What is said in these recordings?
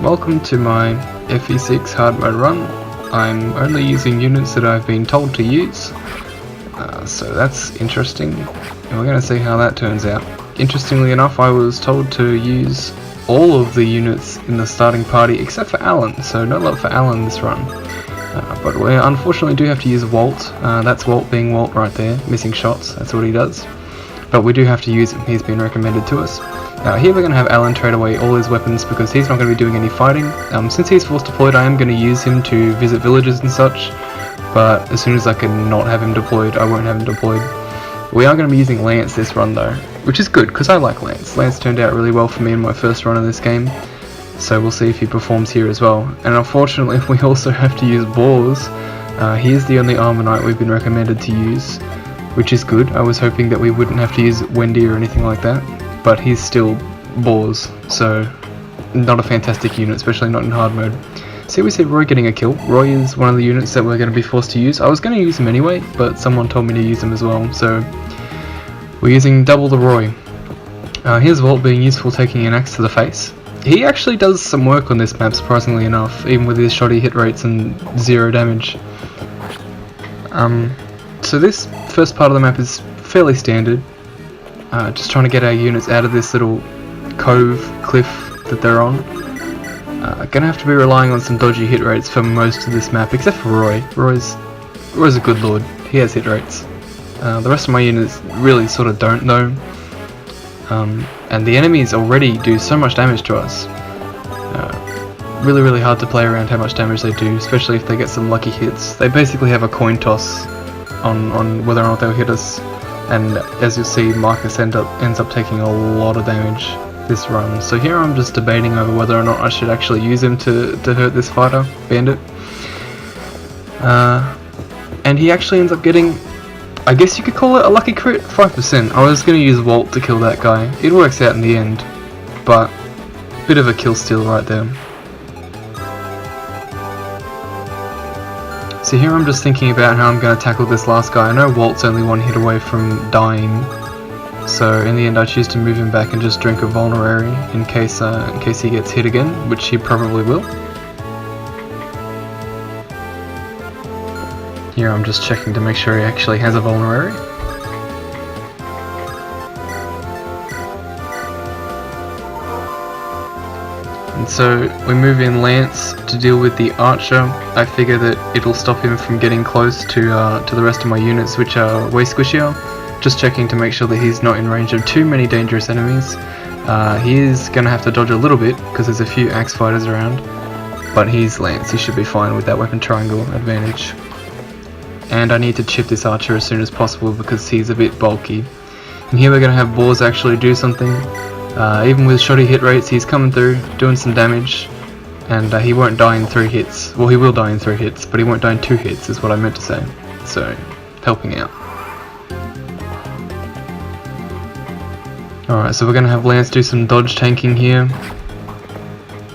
Welcome to my FE6 hard mode run. I'm only using units that I've been told to use, so that's interesting, and we're going to see how that turns out. Interestingly enough, I was told to use all of the units in the starting party except for Alan, so no love for Alan this run. But we unfortunately do have to use Wolt. That's Wolt being Wolt right there, missing shots, that's what he does. But we do have to use him, he's been recommended to us. Here we're going to have Alan trade away all his weapons because he's not going to be doing any fighting. Since he's force deployed, I am going to use him to visit villages and such, but as soon as I can not have him deployed, I won't have him deployed. We are going to be using Lance this run though, which is good because I like Lance. Lance turned out really well for me in my first run of this game, so we'll see if he performs here as well. And unfortunately we also have to use Boars. He is the only armor knight we've been recommended to use, which is good. I was hoping that we wouldn't have to use Wendy or anything like that, but he's still Boars, so not a fantastic unit, especially not in hard mode. See, we see Roy getting a kill. Roy is one of the units that we're going to be forced to use. I was going to use him anyway, but someone told me to use him as well, so we're using double the Roy. Here's Wolt being useful, taking an axe to the face. He actually does some work on this map, surprisingly enough, even with his shoddy hit rates and 0 damage. So this first part of the map is fairly standard. Just trying to get our units out of this little cove cliff that they're on. Gonna have to be relying on some dodgy hit rates for most of this map, except for Roy. Roy's a good lord, he has hit rates. The rest of my units really sort of don't though. And the enemies already do so much damage to us. Really hard to play around how much damage they do, especially if they get some lucky hits. They basically have a coin toss on whether or not they'll hit us. And as you'll see, Marcus ends up taking a lot of damage this run. So here I'm just debating over whether or not I should actually use him to hurt this fighter, Bandit. And he actually ends up getting, I guess you could call it a lucky crit, 5%. I was going to use Wolt to kill that guy. It works out in the end, but bit of a kill steal right there. So here I'm just thinking about how I'm going to tackle this last guy. I know Wolt's only one hit away from dying, so in the end I choose to move him back and just drink a vulnerary in case he gets hit again, which he probably will. Here I'm just checking to make sure he actually has a vulnerary. And so we move in Lance to deal with the archer. I figure that it'll stop him from getting close to the rest of my units, which are way squishier. Just checking to make sure that he's not in range of too many dangerous enemies. He is going to have to dodge a little bit because there's a few axe fighters around, but he's Lance, he should be fine with that weapon triangle advantage. And I need to chip this archer as soon as possible because he's a bit bulky. And here we're going to have Boars actually do something. Even with shoddy hit rates, he's coming through, doing some damage, and he won't die in 3 hits. Well, he will die in 3 hits, but he won't die in 2 hits is what I meant to say. So, helping out. Alright, so we're going to have Lance do some dodge tanking here.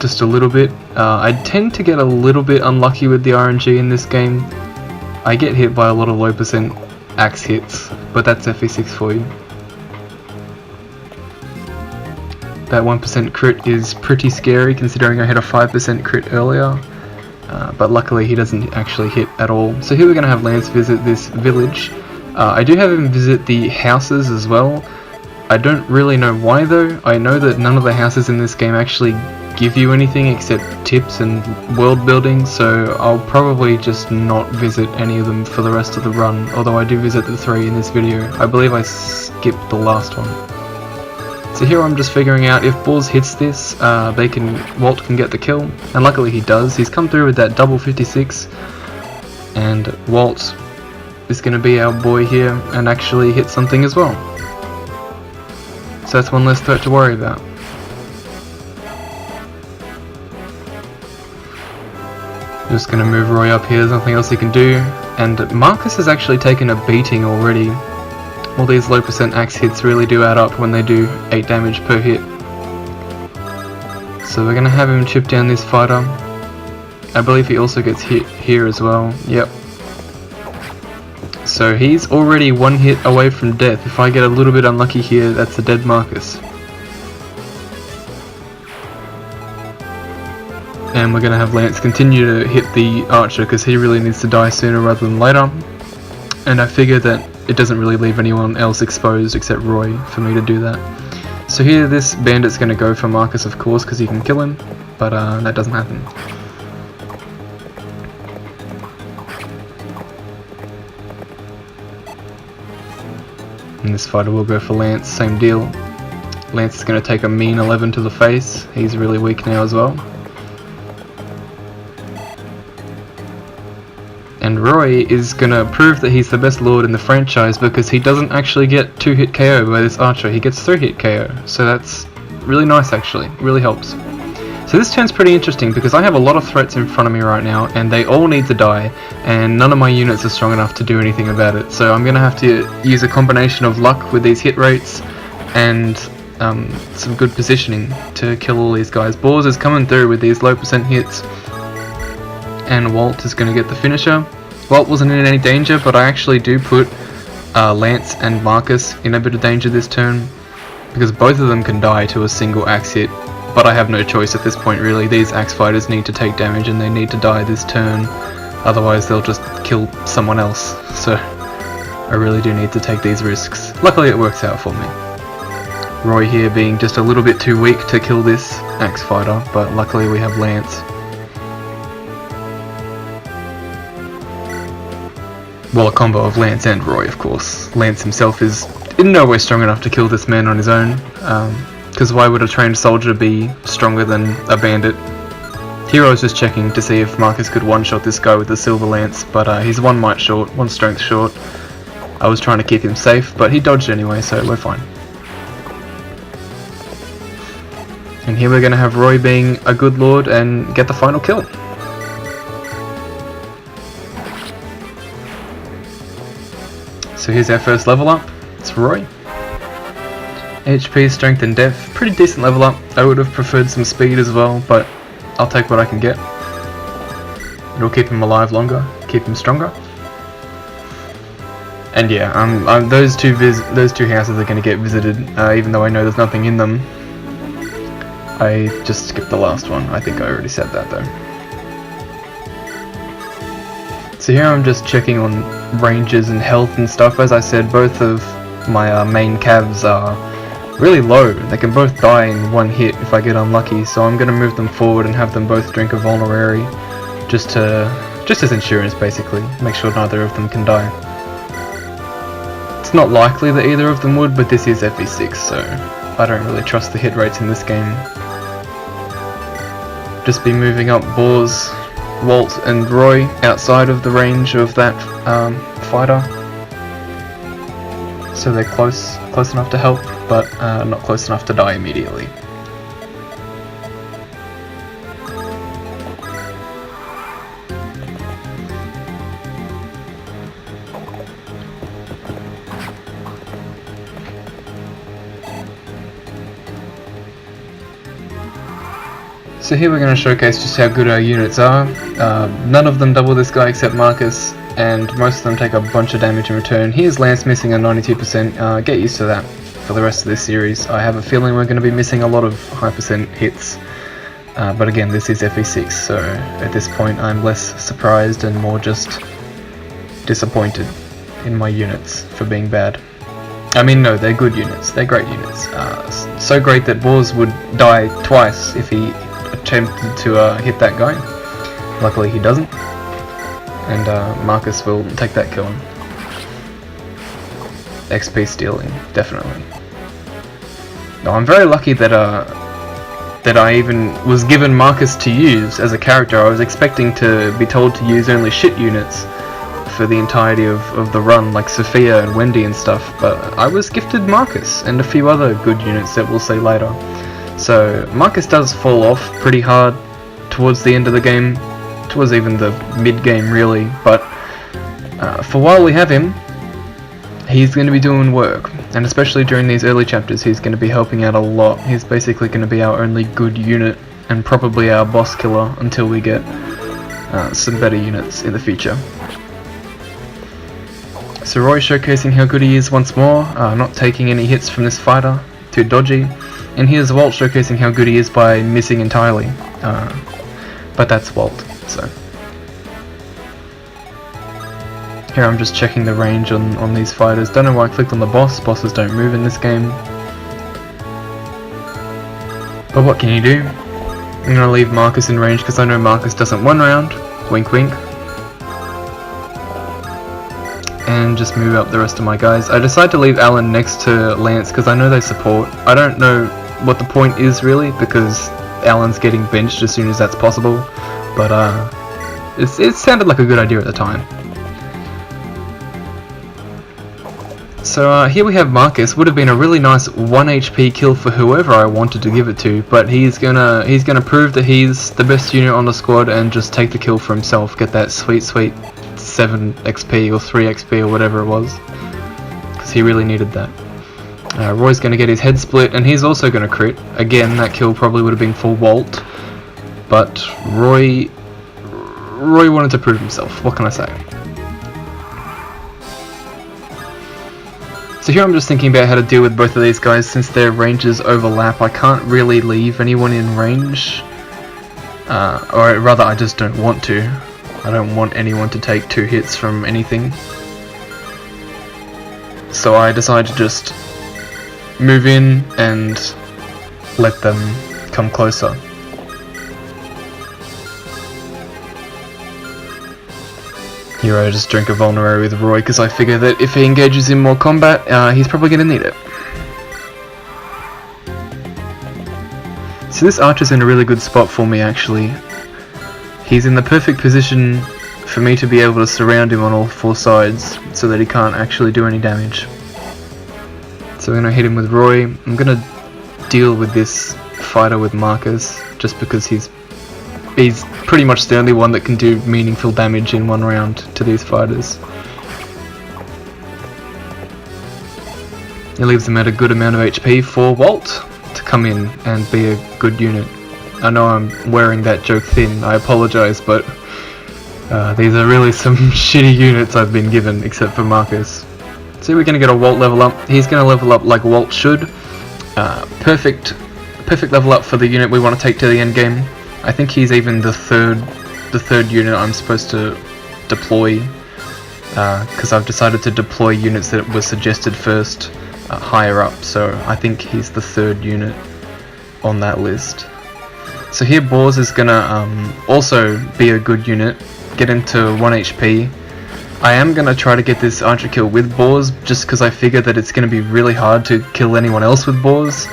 Just a little bit. I tend to get a little bit unlucky with the RNG in this game. I get hit by a lot of low percent axe hits, but that's FE6 for you. That 1% crit is pretty scary considering I had a 5% crit earlier, but luckily he doesn't actually hit at all. So here we're going to have Lance visit this village. I do have him visit the houses as well. I don't really know why though. I know that none of the houses in this game actually give you anything except tips and world building, so I'll probably just not visit any of them for the rest of the run, although I do visit the 3 in this video. I believe I skipped the last one. So here I'm just figuring out if Boars hits this, Wolt can get the kill, and luckily he does. He's come through with that double 56, and Wolt is going to be our boy here and actually hit something as well. So that's one less threat to worry about. Just going to move Roy up here, there's nothing else he can do, and Marcus has actually taken a beating already. All these low percent axe hits really do add up when they do 8 damage per hit. So we're going to have him chip down this fighter. I believe he also gets hit here as well, yep. So he's already 1 hit away from death. If I get a little bit unlucky here, that's a dead Marcus. and we're going to have Lance continue to hit the archer because he really needs to die sooner rather than later. And I figure that it doesn't really leave anyone else exposed except Roy for me to do that. So here this bandit's going to go for Marcus, of course, because he can kill him, but that doesn't happen. And this fighter will go for Lance, same deal. Lance is going to take a mean 11 to the face. He's really weak now as well. And Roy is going to prove that he's the best lord in the franchise because he doesn't actually get 2-hit KO by this archer, he gets 3-hit KO. So that's really nice actually, it really helps. So this turn's pretty interesting because I have a lot of threats in front of me right now and they all need to die and none of my units are strong enough to do anything about it. So I'm going to have to use a combination of luck with these hit rates and some good positioning to kill all these guys. Boars is coming through with these low percent hits and Wolt is going to get the finisher. Wolt wasn't in any danger, but I actually do put Lance and Marcus in a bit of danger this turn because both of them can die to a single axe hit, but I have no choice at this point really. These axe fighters need to take damage and they need to die this turn, otherwise they'll just kill someone else, so I really do need to take these risks. Luckily it works out for me. Roy here being just a little bit too weak to kill this axe fighter, but luckily we have Lance. Well, a combo of Lance and Roy, of course. Lance himself is in no way strong enough to kill this man on his own, because why would a trained soldier be stronger than a bandit? Here I was just checking to see if Marcus could one-shot this guy with the silver lance, but he's 1 might short, 1 strength short. I was trying to keep him safe, but he dodged anyway, so we're fine. And here we're going to have Roy being a good lord and get the final kill. So here's our first level up, it's Roy. HP, strength and depth, pretty decent level up. I would have preferred some speed as well, but I'll take what I can get. It'll keep him alive longer, keep him stronger. And yeah, those two houses are going to get visited, even though I know there's nothing in them. I just skipped the last one, I think I already said that though. So here I'm just checking on ranges and health and stuff. As I said, both of my main cavs are really low. They can both die in 1 hit if I get unlucky, so I'm going to move them forward and have them both drink a vulnerary just as insurance basically, make sure neither of them can die. It's not likely that either of them would, but this is FE6, so I don't really trust the hit rates in this game. Just be moving up Boars, Wolt and Roy outside of the range of that fighter, so they're close enough to help, but not close enough to die immediately. So here we're going to showcase just how good our units are. None of them double this guy except Marcus, and most of them take a bunch of damage in return. Here's Lance missing a 92%, get used to that for the rest of this series. I have a feeling we're going to be missing a lot of high percent hits, but again this is FE6, so at this point I'm less surprised and more just disappointed in my units for being bad. I mean, no, they're good units, they're great units. So great that Boars would die twice if he attempted to hit that guy. Luckily he doesn't, and Marcus will take that kill. XP stealing, definitely. No, I'm very lucky that I even was given Marcus to use as a character. I was expecting to be told to use only shit units for the entirety of the run, like Sophia and Wendy and stuff, but I was gifted Marcus and a few other good units that we'll see later. So Marcus does fall off pretty hard towards the end of the game, towards even the mid-game really, but for while we have him, he's going to be doing work, and especially during these early chapters he's going to be helping out a lot. He's basically going to be our only good unit, and probably our boss killer until we get some better units in the future. So Roy showcasing how good he is once more, not taking any hits from this fighter, too dodgy. And here's Wolt showcasing how good he is by missing entirely. but that's Wolt, so. Here I'm just checking the range on these fighters. Don't know why I clicked on the boss. Bosses don't move in this game. But what can you do? I'm gonna leave Marcus in range because I know Marcus doesn't one round. Wink wink. And just move up the rest of my guys. I decided to leave Alan next to Lance because I know they support. I don't know what the point is really because Alan's getting benched as soon as that's possible. But it sounded like a good idea at the time. So here we have Marcus. Would have been a really nice 1 HP kill for whoever I wanted to give it to, but he's gonna prove that he's the best unit on the squad and just take the kill for himself, get that sweet 7 XP or 3 XP or whatever it was, because he really needed that. Roy's gonna get his head split, and he's also gonna crit. Again, that kill probably would have been for Wolt, but Roy wanted to prove himself. What can I say? So here I'm just thinking about how to deal with both of these guys since their ranges overlap. I can't really leave anyone in range, or rather I just don't want to. I don't want anyone to take 2 hits from anything. So I decided to just move in and let them come closer. Here I just drink a vulnerary with Roy because I figure that if he engages in more combat, he's probably going to need it. So this archer's in a really good spot for me actually. He's in the perfect position for me to be able to surround him on all 4 sides so that he can't actually do any damage. So we're going to hit him with Roy. I'm going to deal with this fighter with Marcus just because he's pretty much the only one that can do meaningful damage in 1 round to these fighters. It leaves them at a good amount of HP for Wolt to come in and be a good unit. I know I'm wearing that joke thin, I apologise, but these are really some shitty units I've been given, except for Marcus. So we're going to get a Wolt level up. He's going to level up like Wolt should. Perfect level up for the unit we want to take to the end game. I think he's even the third unit I'm supposed to deploy, because I've decided to deploy units that were suggested first higher up, so I think he's the 3rd unit on that list. So here Boars is gonna also be a good unit, get into 1 HP. I am gonna try to get this archer kill with Boars just because I figure that it's gonna be really hard to kill anyone else with Boars.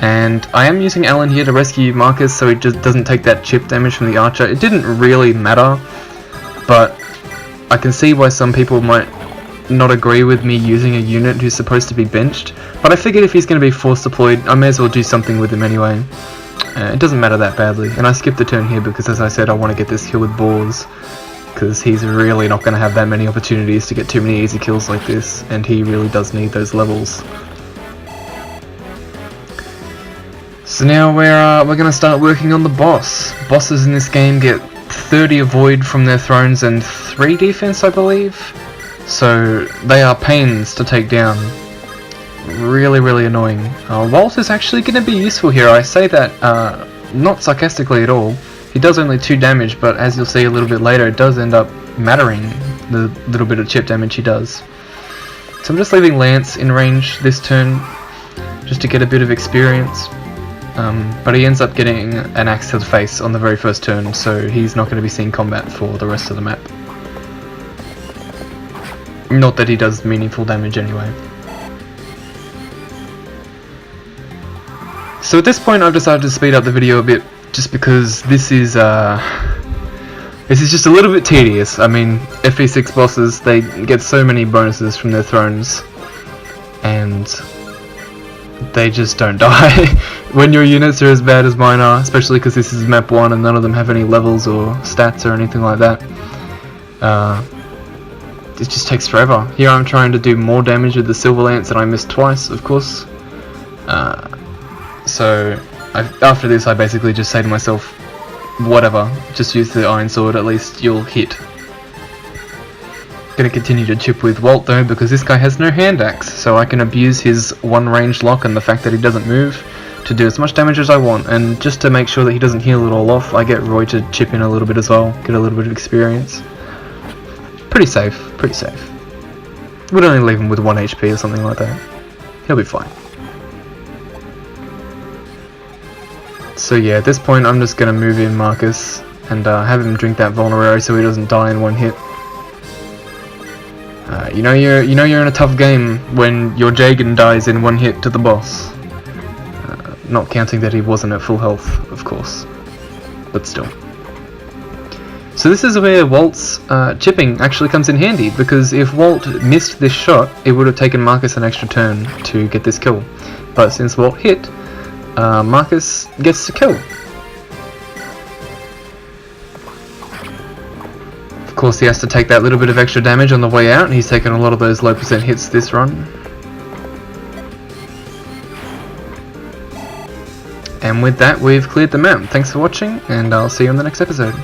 And I am using Alan here to rescue Marcus so he just doesn't take that chip damage from the archer. It didn't really matter, but I can see why some people might not agree with me using a unit who's supposed to be benched. But I figured if he's going to be force deployed, I may as well do something with him anyway. It doesn't matter that badly. And I skipped the turn here because, as I said, I want to get this kill with Boars, because he's really not going to have that many opportunities to get too many easy kills like this, and he really does need those levels. So now we're going to start working on the boss. Bosses in this game get 30 avoid from their thrones and 3 defense, I believe. So they are pains to take down. Really annoying. Wolt is actually going to be useful here. I say that not sarcastically at all. He does only 2 damage, but as you'll see a little bit later, it does end up mattering, the little bit of chip damage he does. So I'm just leaving Lance in range this turn, just to get a bit of experience. But he ends up getting an axe to the face on the very first turn, so he's not going to be seeing combat for the rest of the map. Not that he does meaningful damage anyway. So at this point I've decided to speed up the video a bit, just because this is just a little bit tedious. I mean, FE6 bosses, they get so many bonuses from their thrones, and they just don't die when your units are as bad as mine are, especially because this is map 1 and none of them have any levels or stats or anything like that. It just takes forever. Here I'm trying to do more damage with the Silver Lance, and I missed twice, of course. So after this I basically just say to myself, whatever, just use the Iron Sword, at least you'll hit. Gonna continue to chip with Wolt though, because this guy has no hand axe, so I can abuse his 1 range lock and the fact that he doesn't move to do as much damage as I want, and just to make sure that he doesn't heal it all off, I get Roy to chip in a little bit as well, get a little bit of experience. Pretty safe, pretty safe. Would only leave him with 1 HP or something like that. He'll be fine. So yeah, at this point I'm just going to move in Marcus and have him drink that vulnerary so he doesn't die in 1 hit. You know you're in a tough game when your Jagan dies in 1 hit to the boss. Not counting that he wasn't at full health, of course, but still. So this is where Wolt's chipping actually comes in handy, because if Wolt missed this shot, it would have taken Marcus an extra turn to get this kill. But since Wolt hit, Marcus gets the kill. Of course he has to take that little bit of extra damage on the way out, and he's taken a lot of those low percent hits this run. And with that, we've cleared the map. Thanks for watching, and I'll see you on the next episode.